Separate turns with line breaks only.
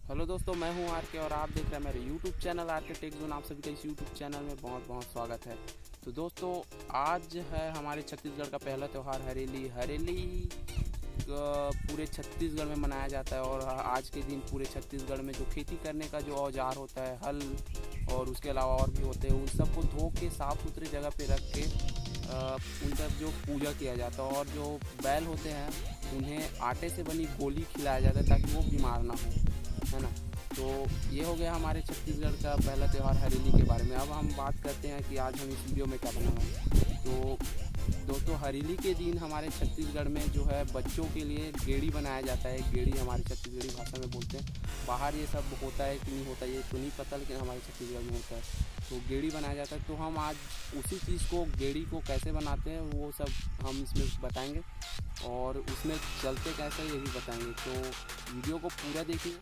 Hello दोस्तों, मैं हूं आर के और आप देख रहे हैं मेरे यूट्यूब चैनल आर के टेक जोन। आप सभी का इस यूट्यूब चैनल में बहुत बहुत स्वागत है। तो दोस्तों, आज है हमारे छत्तीसगढ़ का पहला त्यौहार हरेली। हरेली पूरे छत्तीसगढ़ में मनाया जाता है और आज के दिन पूरे छत्तीसगढ़ में जो खेती करने का जो औजार होता है, हल और उसके अलावा और भी होते हैं, उन सबको धो के साफ़ सुथरी जगह पे रख के उनका जो पूजा किया जाता है। और जो बैल होते हैं उन्हें आटे से बनी गोली खिलाया जाता है ताकि वो बीमार ना हो, है ना। तो ये हो गया हमारे छत्तीसगढ़ का पहला त्यौहार हरेली के बारे में। अब हम बात करते हैं कि आज हम इस वीडियो में क्या बनाएंगे। तो दोस्तों, हरेली के दिन हमारे छत्तीसगढ़ में जो है बच्चों के लिए गेड़ी बनाया जाता है। गेड़ी हमारे छत्तीसगढ़ी भाषा में बोलते हैं। बाहर ये सब होता है कि नहीं होता ये तो नहीं पता, लेकिन हमारे छत्तीसगढ़ में होता है। तो गेड़ी बनाया जाता है। तो हम आज उसी चीज़ को, गेड़ी को कैसे बनाते हैं वो सब हम इसमें बताएंगे और उसमें चलते कैसे ये भी बताएंगे। तो वीडियो को पूरा देखिए।